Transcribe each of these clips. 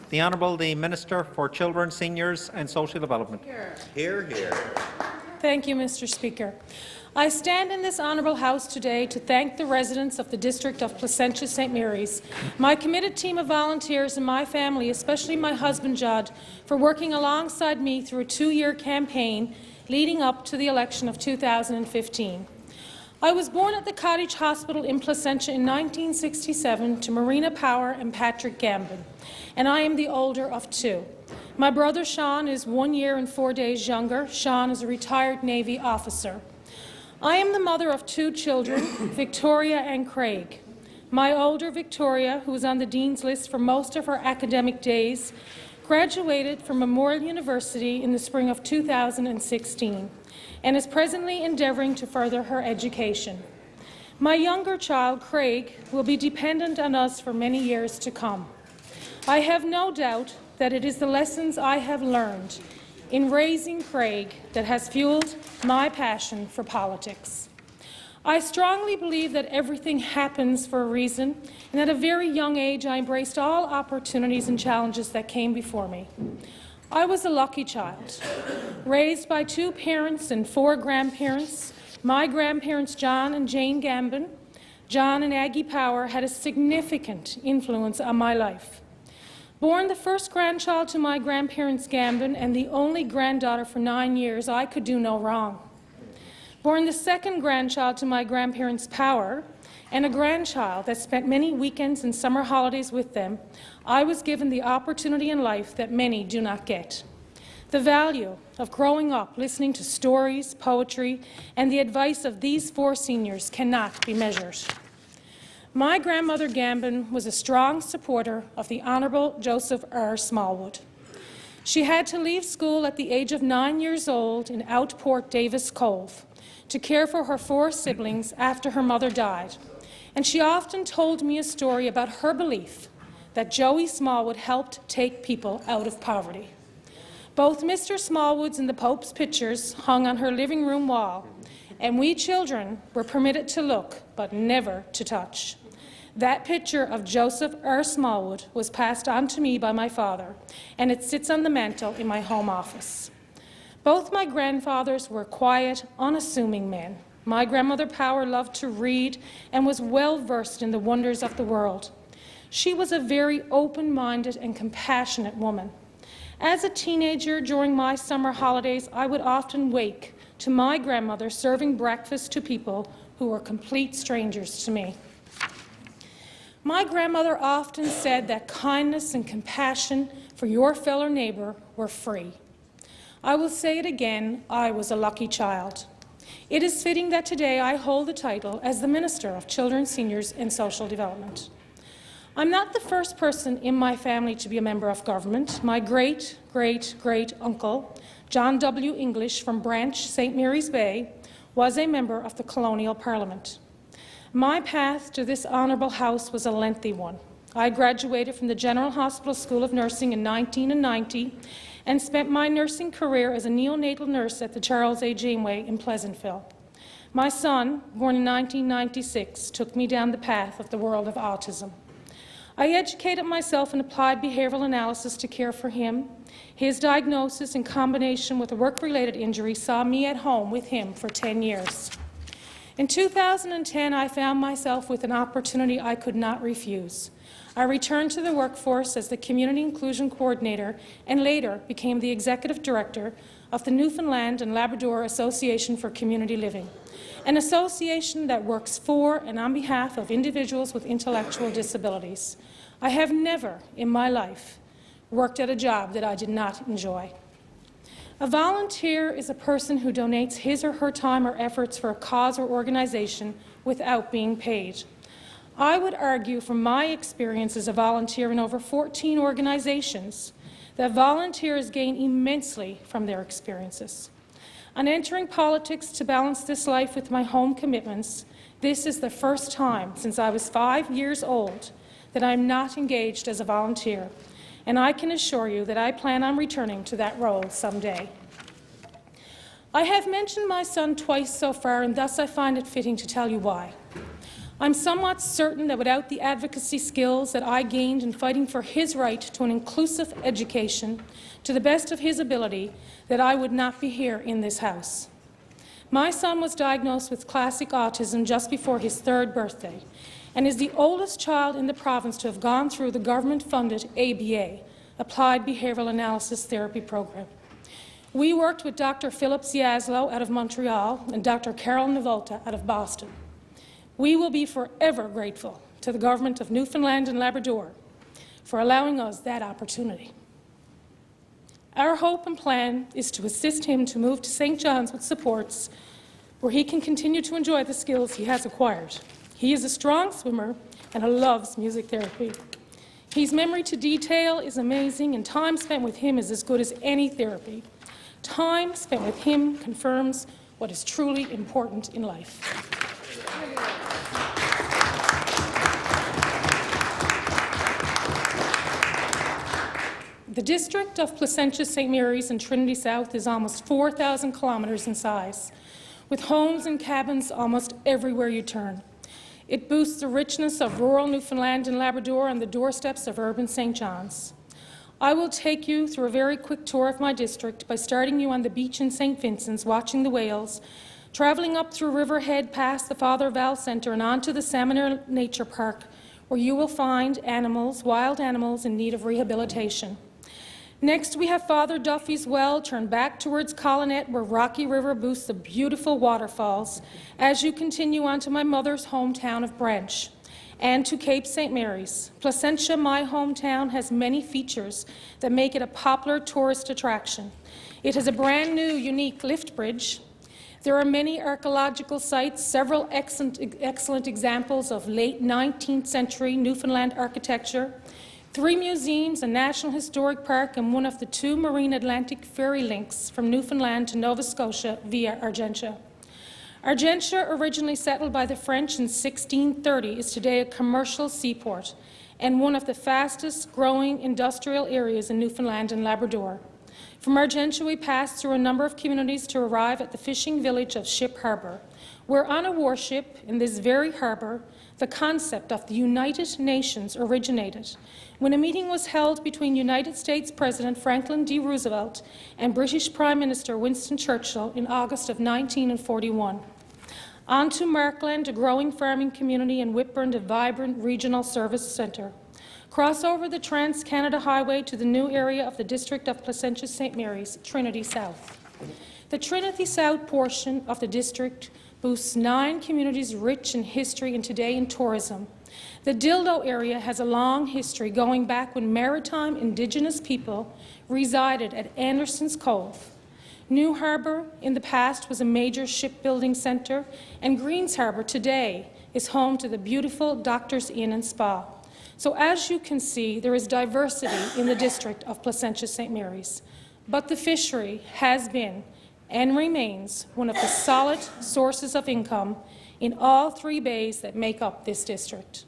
The Honourable the Minister for Children, Seniors and Social Development. Hear, hear. Thank you, Mr. Speaker. I stand in this honourable House today to thank the residents of the district of Placentia-St. Mary's, my committed team of volunteers and my family, especially my husband Judd, for working alongside me through a 2-year campaign leading up to the election of 2015. I was born at the Cottage Hospital in Placentia in 1967 to Marina Power and Patrick Gambin, and I am the older of 2. My brother Sean is 1 year and 4 days younger. Sean is a retired Navy officer. I am the mother of 2 children, Victoria and Craig. My older Victoria, who was on the Dean's list for most of her academic days, graduated from Memorial University in the spring of 2016 and is presently endeavouring to further her education. My younger child, Craig, will be dependent on us for many years to come. I have no doubt that it is the lessons I have learned in raising Craig that has fueled my passion for politics. I strongly believe that everything happens for a reason, and at a very young age I embraced all opportunities and challenges that came before me. I was a lucky child, raised by 2 parents and 4 grandparents. My grandparents, John and Jane Gambin, John and Aggie Power, had a significant influence on my life. Born the first grandchild to my grandparents Gambin and the only granddaughter for 9 years, I could do no wrong. Born the second grandchild to my grandparents Power and a grandchild that spent many weekends and summer holidays with them, I was given the opportunity in life that many do not get. The value of growing up listening to stories, poetry, and the advice of these 4 seniors cannot be measured. My grandmother Gambin was a strong supporter of the Honourable Joseph R. Smallwood. She had to leave school at the age of 9 years old in Outport Davis Cove to care for her 4 siblings after her mother died, and she often told me a story about her belief that Joey Smallwood helped take people out of poverty. Both Mr. Smallwood's and the Pope's pictures hung on her living room wall, and we children were permitted to look but never to touch. That picture of Joseph R. Smallwood was passed on to me by my father, and it sits on the mantel in my home office. Both my grandfathers were quiet, unassuming men. My grandmother Power loved to read and was well versed in the wonders of the world. She was a very open-minded and compassionate woman. As a teenager, during my summer holidays, I would often wake to my grandmother serving breakfast to people who were complete strangers to me. My grandmother often said that kindness and compassion for your fellow neighbour were free. I will say it again, I was a lucky child. It is fitting that today I hold the title as the Minister of Children, Seniors and Social Development. I'm not the first person in my family to be a member of government. My great-great-great-uncle, John W. English from Branch, St. Mary's Bay, was a member of the Colonial Parliament. My path to this honourable House was a lengthy one. I graduated from the General Hospital School of Nursing in 1990 and spent my nursing career as a neonatal nurse at the Charles A. Janeway in Pleasantville. My son, born in 1996, took me down the path of the world of autism. I educated myself in applied behavioral analysis to care for him. His diagnosis in combination with a work-related injury saw me at home with him for 10 years. In 2010, I found myself with an opportunity I could not refuse. I returned to the workforce as the Community Inclusion Coordinator and later became the Executive Director of the Newfoundland and Labrador Association for Community Living, an association that works for and on behalf of individuals with intellectual disabilities. I have never in my life worked at a job that I did not enjoy. A volunteer is a person who donates his or her time or efforts for a cause or organization without being paid. I would argue from my experience as a volunteer in over 14 organizations that volunteers gain immensely from their experiences. On entering politics to balance this life with my home commitments, this is the first time since I was 5 years old that I am not engaged as a volunteer, and I can assure you that I plan on returning to that role someday. I have mentioned my son twice so far, and thus I find it fitting to tell you why. I'm somewhat certain that without the advocacy skills that I gained in fighting for his right to an inclusive education to the best of his ability, that I would not be here in this House. My son was diagnosed with classic autism just before his 3rd birthday and is the oldest child in the province to have gone through the government-funded ABA, Applied Behavioral Analysis Therapy Program. We worked with Dr. Philip Ziaslo out of Montreal and Dr. Carol Navolta out of Boston. We will be forever grateful to the Government of Newfoundland and Labrador for allowing us that opportunity. Our hope and plan is to assist him to move to St. John's with supports where he can continue to enjoy the skills he has acquired. He is a strong swimmer and loves music therapy. His memory to detail is amazing, and time spent with him is as good as any therapy. Time spent with him confirms what is truly important in life. The district of Placentia-St. Mary's in Trinity South is almost 4,000 kilometres in size, with homes and cabins almost everywhere you turn. It boosts the richness of rural Newfoundland and Labrador on the doorsteps of urban St. John's. I will take you through a very quick tour of my district by starting you on the beach in St. Vincent's, watching the whales, travelling up through Riverhead past the Father Val Centre and on to the Salmonair Nature Park, where you will find animals, wild animals in need of rehabilitation. Next, we have Father Duffy's Well, turned back towards Collinet, where Rocky River boosts the beautiful waterfalls, as you continue on to my mother's hometown of Branch, and to Cape St. Mary's. Placentia, my hometown, has many features that make it a popular tourist attraction. It has a brand new, unique lift bridge. There are many archaeological sites, several excellent examples of late 19th century Newfoundland architecture, 3 museums, a National Historic Park, and one of the 2 marine Atlantic ferry links from Newfoundland to Nova Scotia via Argentia. Argentia, originally settled by the French in 1630, is today a commercial seaport and one of the fastest-growing industrial areas in Newfoundland and Labrador. From Argentia, we passed through a number of communities to arrive at the fishing village of Ship Harbour, where on a warship in this very harbour, the concept of the United Nations originated, when a meeting was held between United States President Franklin D. Roosevelt and British Prime Minister Winston Churchill in August of 1941. On to Markland, a growing farming community, and Whitburn, a vibrant regional service centre. Cross over the Trans-Canada Highway to the new area of the district of Placentia-St. Mary's, Trinity South. The Trinity South portion of the district boasts 9 communities rich in history and today in tourism. The Dildo area has a long history going back when maritime Indigenous people resided at Anderson's Cove. New Harbour in the past was a major shipbuilding centre, and Greens Harbour today is home to the beautiful Doctor's Inn and Spa. So as you can see, there is diversity in the district of Placentia-St. Mary's, but the fishery has been and remains one of the solid sources of income in all 3 bays that make up this district.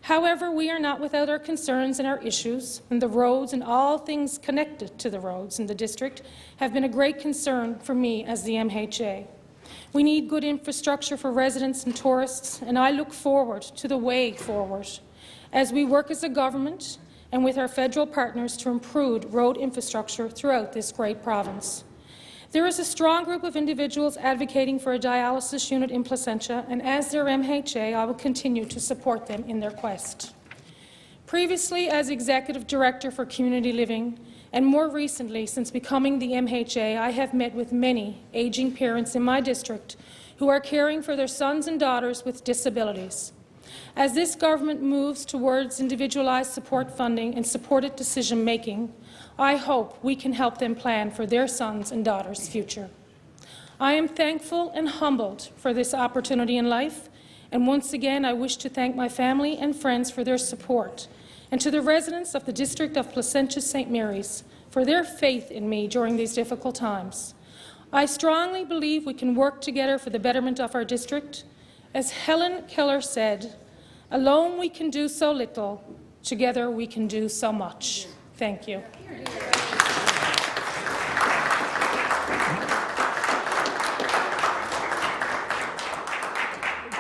However, we are not without our concerns and our issues, and the roads and all things connected to the roads in the district have been a great concern for me as the MHA. We need good infrastructure for residents and tourists, and I look forward to the way forward as we work as a government and with our federal partners to improve road infrastructure throughout this great province. There is a strong group of individuals advocating for a dialysis unit in Placentia, and as their MHA, I will continue to support them in their quest. Previously, as Executive Director for Community Living, and more recently, since becoming the MHA, I have met with many aging parents in my district who are caring for their sons and daughters with disabilities. As this government moves towards individualized support funding and supported decision-making, I hope we can help them plan for their sons' and daughters' future. I am thankful and humbled for this opportunity in life, and once again I wish to thank my family and friends for their support, and to the residents of the district of Placentia-St. Mary's for their faith in me during these difficult times. I strongly believe we can work together for the betterment of our district. As Helen Keller said, "Alone we can do so little, together we can do so much." Thank you.